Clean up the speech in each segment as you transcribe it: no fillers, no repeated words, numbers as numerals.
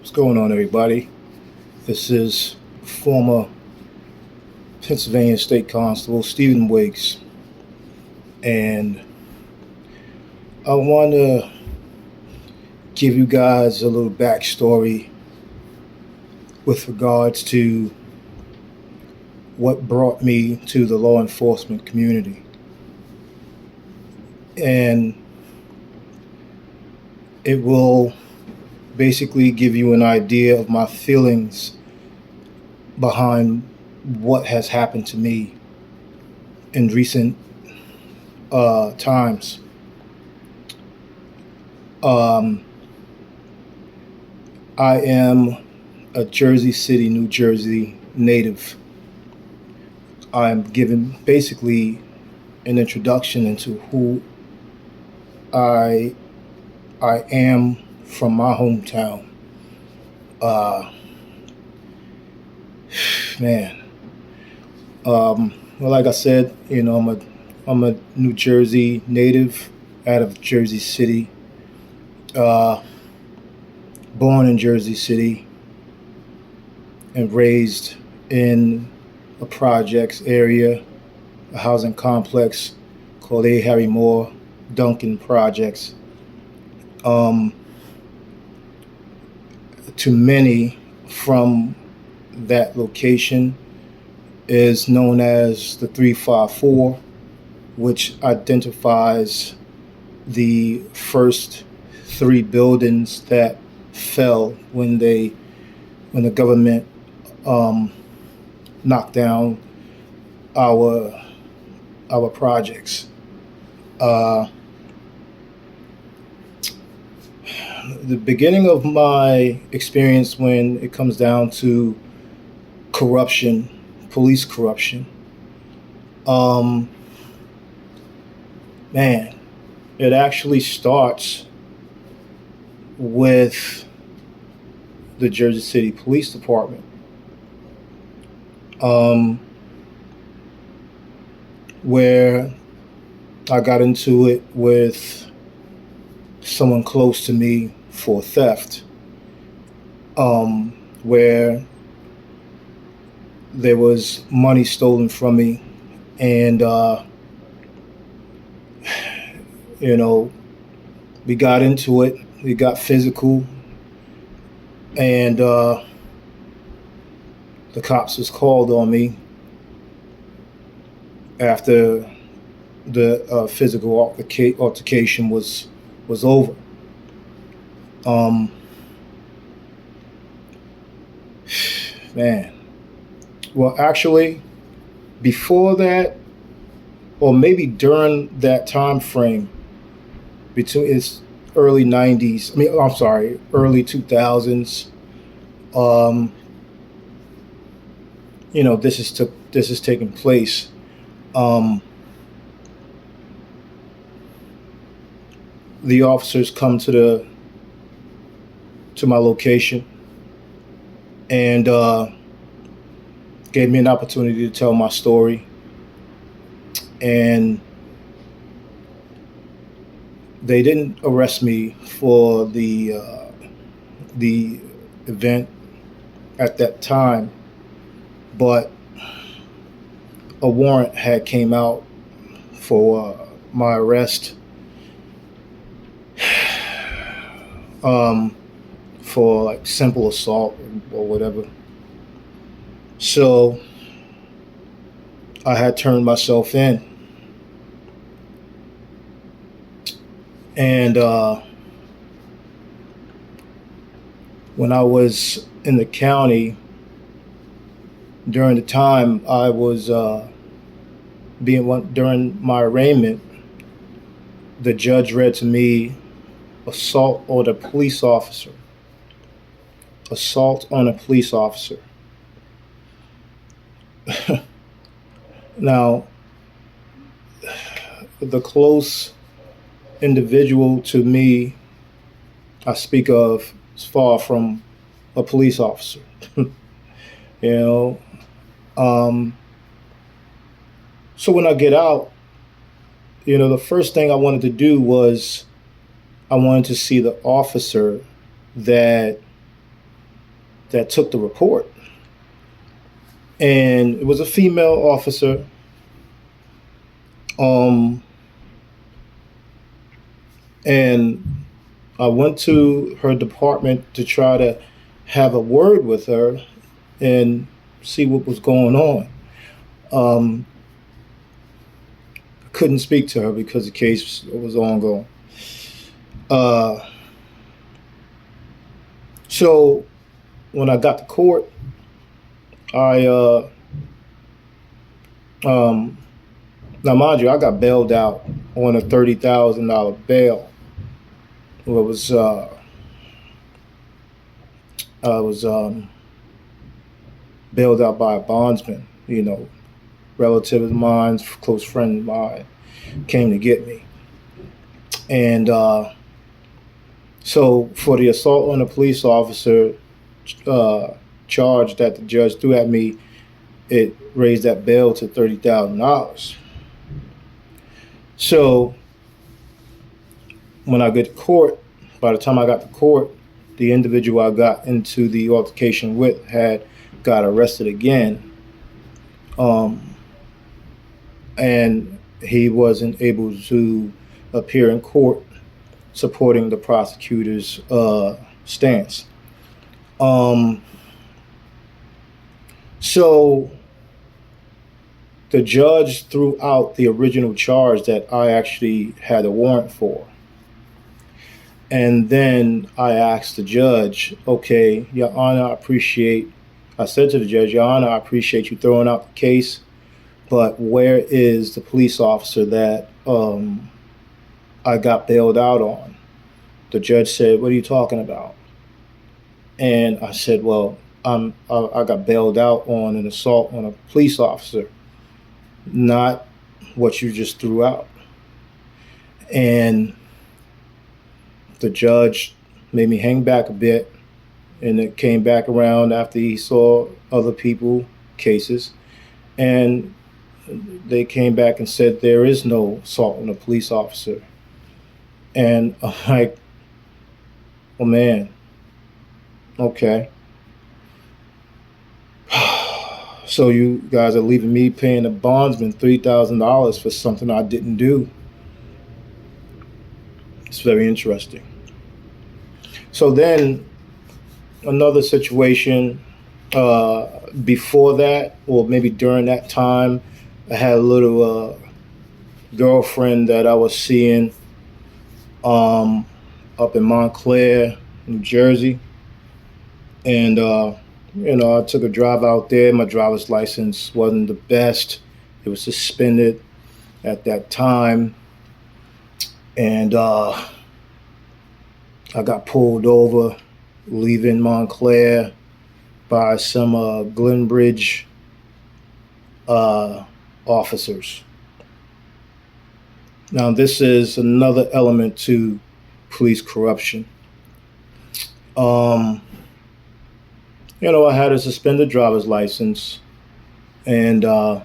What's going on, everybody? This is former Pennsylvania State Constable Stephen Wiggs, and I want to give you guys a little backstory with regards to what brought me to the law enforcement community. And it will basically give you an idea of my feelings behind what has happened to me in recent times. I am a Jersey City, New Jersey native. I'm given basically an introduction into who I am from my hometown. Man, well, like I said, I'm a New Jersey native out of Jersey City. Born in Jersey City and raised in a projects area, a housing complex called A. Harry Moore Duncan Projects. To many from that location is known as the 354, which identifies the first three buildings that fell when the government knocked down our projects. The beginning of my experience when it comes down to corruption, police corruption, man, it actually starts with the Jersey City Police Department. Where I got into it with someone close to me for theft, where there was money stolen from me, and we got into it. We got physical, and the cops was called on me after the physical altercation was over. Man, well, actually, before that, or maybe during that time frame, between its early 90s, early 2000s, this is taking place. The officers come to my location and gave me an opportunity to tell my story, and they didn't arrest me for the event at that time, but a warrant had came out for my arrest, for like simple assault or whatever. So I had turned myself in, and when I was in the county during the time I was during my arraignment, the judge read to me assault on a police officer. Assault on a police officer. Now, the close individual to me I speak of is far from a police officer. So when I get out, the first thing I wanted to do was I wanted to see the officer that that took the report. And it was a female officer. And I went to her department to try to have a word with her and see what was going on. Couldn't speak to her because the case was ongoing. So when I got to court, I now mind you, I got bailed out on a $30,000 bail. It was I was bailed out by a bondsman, relative of mine, close friend of mine, came to get me. And so for the assault on a police officer charge that the judge threw at me, it raised that bail to $30,000. So when I get to court, by the time I got to court, the individual I got into the altercation with had got arrested again. And he wasn't able to appear in court supporting the prosecutor's stance. So the judge threw out the original charge that I actually had a warrant for. And then I asked the judge, okay, Your Honor, I said to the judge, Your Honor, I appreciate you throwing out the case, but where is the police officer that I got bailed out on? The judge said, what are you talking about? And I said, well, I got bailed out on an assault on a police officer, not what you just threw out. And the judge made me hang back a bit, and it came back around after he saw other people cases, and they came back and said there is no assault on a police officer. And I'm like, oh man, okay. So you guys are leaving me paying a bondsman $3,000 for something I didn't do. It's very interesting. So then another situation before that, or maybe during that time, I had a little girlfriend that I was seeing up in Montclair, New Jersey. And, I took a drive out there. My driver's license wasn't the best. It was suspended at that time. And I got pulled over leaving Montclair by some Glenbridge officers. Now, this is another element to police corruption. I had a suspended driver's license, and the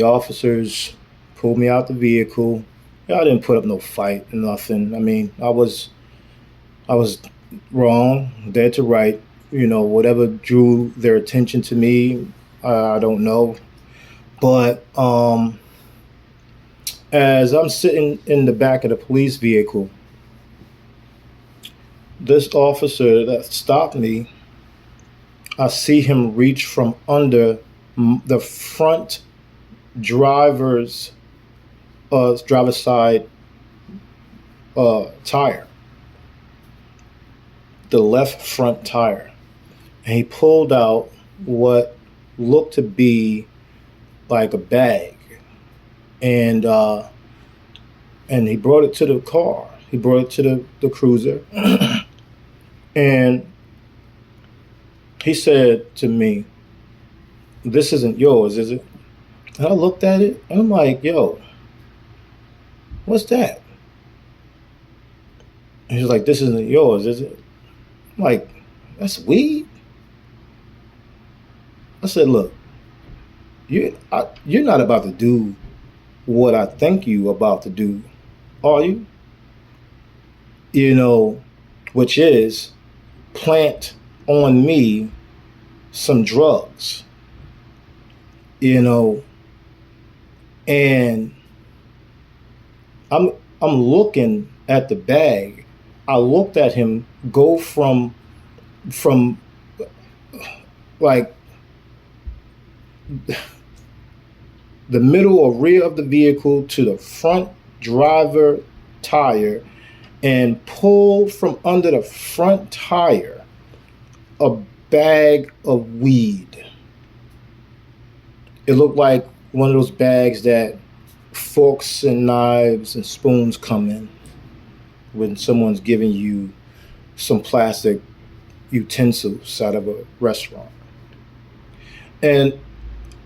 officers pulled me out the vehicle. I didn't put up no fight, nothing. I mean, I was wrong, dead to right. Whatever drew their attention to me, I don't know. But as I'm sitting in the back of the police vehicle, this officer that stopped me, I see him reach from under the front driver's side tire, the left front tire, and he pulled out what looked to be like a bag, and he brought it to the car. He brought it to the cruiser, and he said to me, "This isn't yours, is it?" And I looked at it, and I'm like, "Yo, what's that?" And he's like, "This isn't yours, is it?" I'm like, "That's weed." I said, "Look, you're not about to do what I think you about to do, are you? Which is plant on me some drugs, you know, and I'm I'm looking at the bag. I looked at him go from like the middle or rear of the vehicle to the front driver tire and pull from under the front tire a bag of weed. It looked like one of those bags that forks and knives and spoons come in when someone's giving you some plastic utensils out of a restaurant. And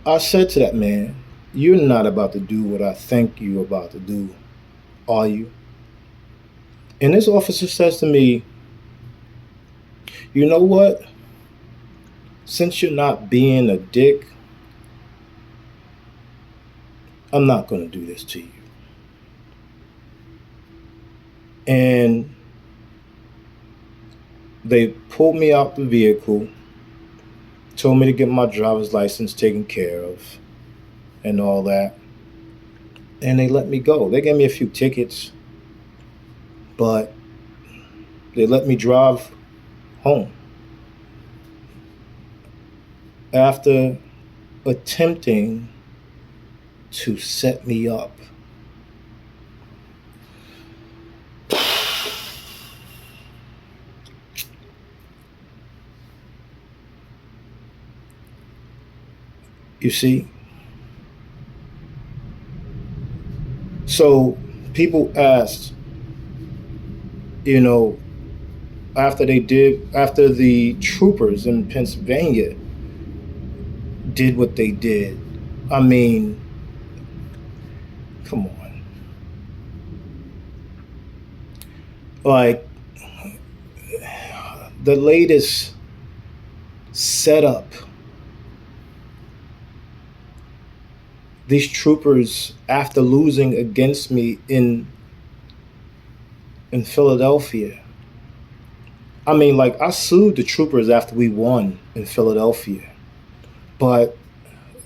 I said to that man, "You're not about to do what I think you're about to do, are you?" And this officer says to me, "You know what? Since you're not being a dick, I'm not going to do this to you." And they pulled me out the vehicle, told me to get my driver's license taken care of and all that. And they let me go. They gave me a few tickets, but they let me drive home after attempting to set me up. You see? So people asked, you know, after the troopers in Pennsylvania did what they did. I mean, come on. Like, the latest setup, these troopers, after losing against me in Philadelphia. I mean, like, I sued the troopers after we won in Philadelphia, but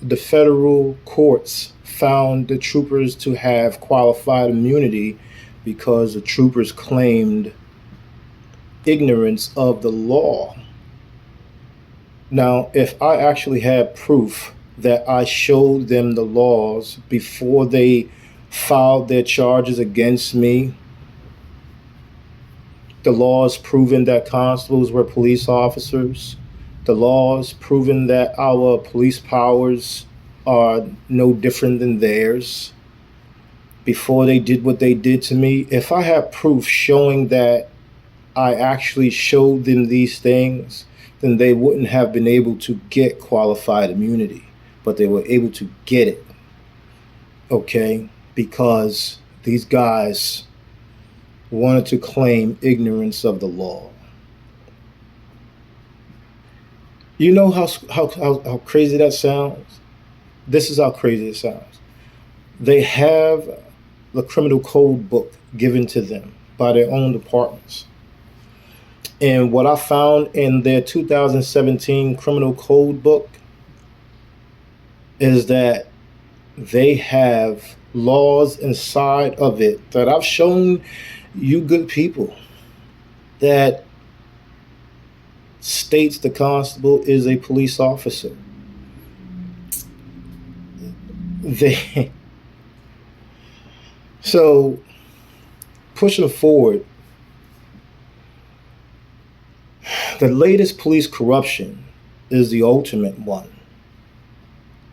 the federal courts found the troopers to have qualified immunity because the troopers claimed ignorance of the law. Now, if I actually had proof that I showed them the laws before they filed their charges against me, the laws proving that constables were police officers, the laws proving that our police powers are no different than theirs, before they did what they did to me, if I had proof showing that I actually showed them these things, then they wouldn't have been able to get qualified immunity, but they were able to get it, okay? Because these guys wanted to claim ignorance of the law. You know how crazy that sounds? This is how crazy it sounds. They have the criminal code book given to them by their own departments. And what I found in their 2017 criminal code book is that they have laws inside of it that I've shown you good people that states the constable is a police officer. So pushing forward, the latest police corruption is the ultimate one,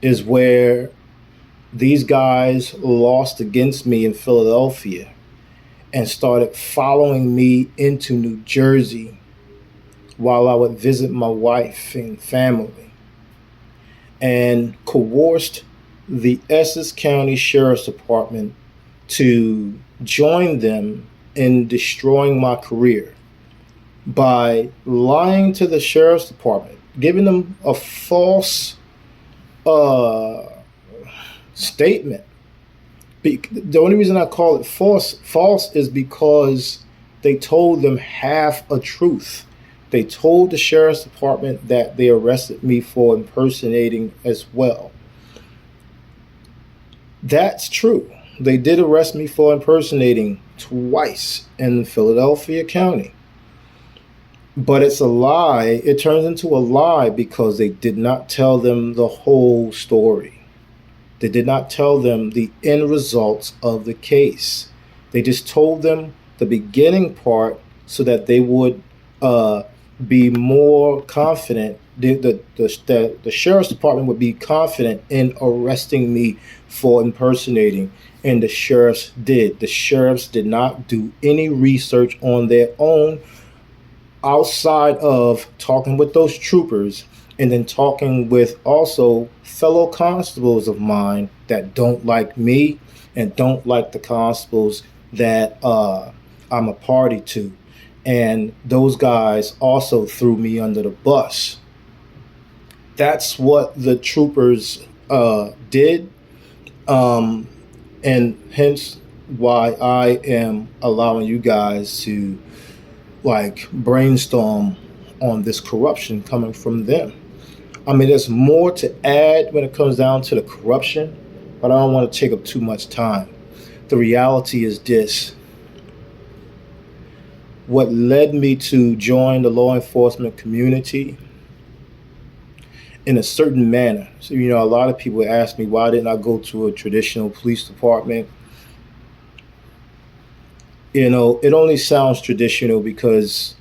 is where these guys lost against me in Philadelphia and started following me into New Jersey while I would visit my wife and family, and coerced the Essex County Sheriff's Department to join them in destroying my career by lying to the Sheriff's Department, giving them a false statement. The only reason I call it false is because they told them half a truth They told the sheriff's department that they arrested me for impersonating as well. That's true. They did arrest me for impersonating twice in Philadelphia County. But it's a lie. It turns into a lie because they did not tell them the whole story. They did not tell them the end results of the case. They just told them the beginning part so that they would uh, be more confident. The sheriff's department would be confident in arresting me for impersonating. And the sheriffs did. The sheriffs did not do any research on their own outside of talking with those troopers and then talking with also fellow constables of mine that don't like me and don't like the constables that I'm a party to. And those guys also threw me under the bus. That's what the troopers did. Um, and hence why I am allowing you guys to like brainstorm on this corruption coming from them. I mean, there's more to add when it comes down to the corruption, but I don't want to take up too much time. The reality is this: what led me to join the law enforcement community in a certain manner. So, a lot of people ask me, why didn't I go to a traditional police department? It only sounds traditional because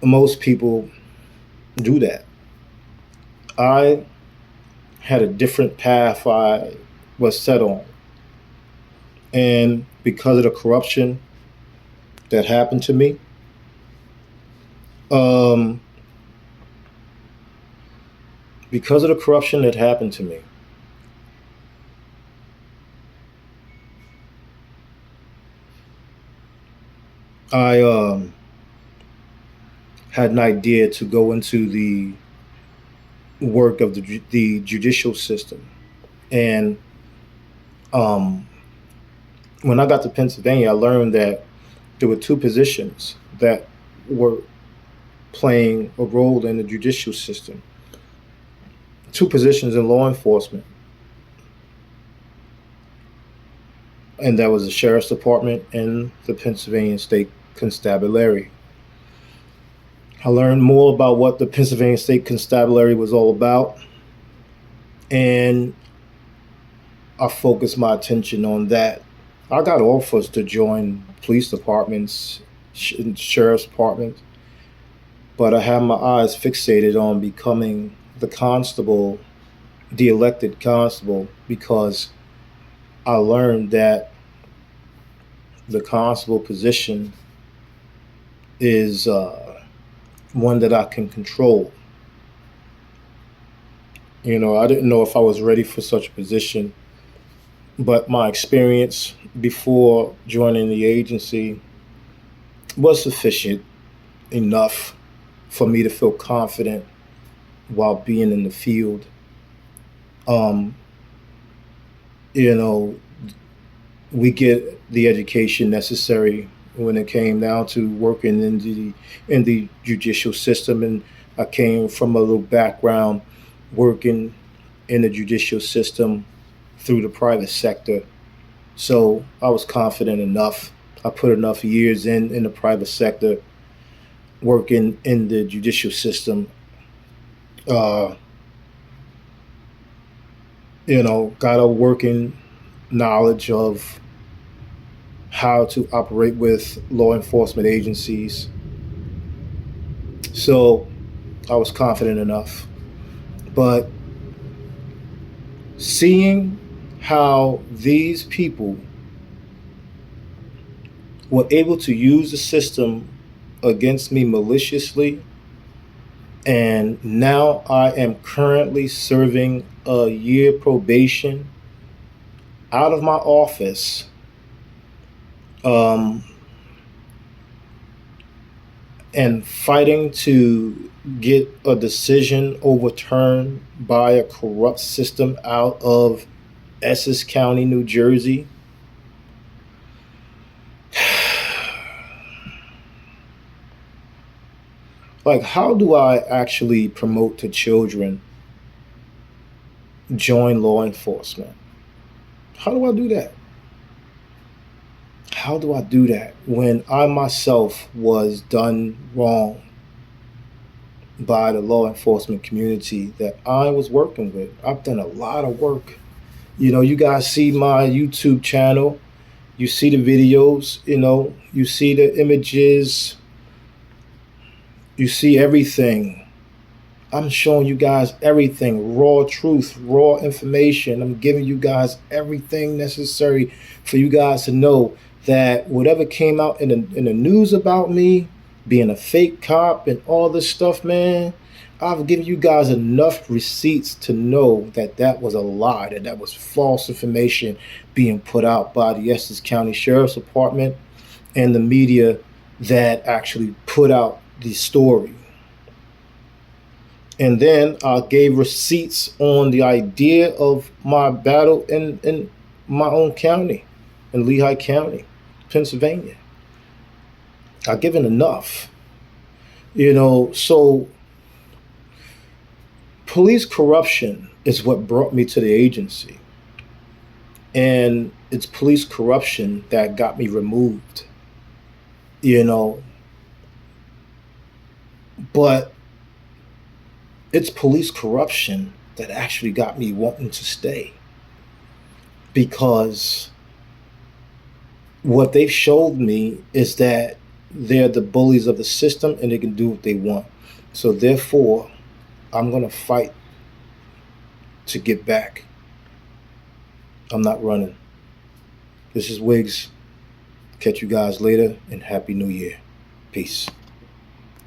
most people do that. I had a different path I was set on. And because of the corruption that happened to me, um, because of the corruption that happened to me, I had an idea to go into the work of the judicial system. And um, when I got to Pennsylvania, I learned that there were two positions that were playing a role in the judicial system, two positions in law enforcement, and that was the sheriff's department and the Pennsylvania State Constabulary. I learned more about what the Pennsylvania State Constabulary was all about, and I focused my attention on that. I got offers to join police departments, sheriff's departments, but I had my eyes fixated on becoming the constable, the elected constable, because I learned that the constable position is one that I can control. I didn't know if I was ready for such a position, but my experience before joining the agency was sufficient enough for me to feel confident while being in the field. Um, you know, we get the education necessary when it came down to working in the judicial system, and I came from a little background working in the judicial system through the private sector. So I was confident enough. I put enough years in the private sector working in the judicial system. Uh, got a working knowledge of how to operate with law enforcement agencies. So I was confident enough. But seeing how these people were able to use the system against me maliciously, and now I am currently serving a year probation out of my office. Um, and fighting to get a decision overturned by a corrupt system out of Essex County, New Jersey. Like, how do I actually promote to children join law enforcement? How do I do that? How do I do that when I myself was done wrong by the law enforcement community that I was working with? I've done a lot of work. You guys see my YouTube channel, you see the videos, you see the images, you see everything. I'm showing you guys everything, raw truth, raw information. I'm giving you guys everything necessary for you guys to know that whatever came out in the news about me being a fake cop and all this stuff, man, I've given you guys enough receipts to know that that was a lie, that was false information being put out by the Essex County Sheriff's Department and the media that actually put out the story. And then I gave receipts on the idea of my battle in my own county, in Lehigh County, Pennsylvania. I've given enough. So police corruption is what brought me to the agency. And it's police corruption that got me removed. But it's police corruption that actually got me wanting to stay, because what they've showed me is that they're the bullies of the system and they can do what they want. So therefore, I'm going to fight to get back. I'm not running. This is Wiggs. Catch you guys later, and Happy New Year. Peace.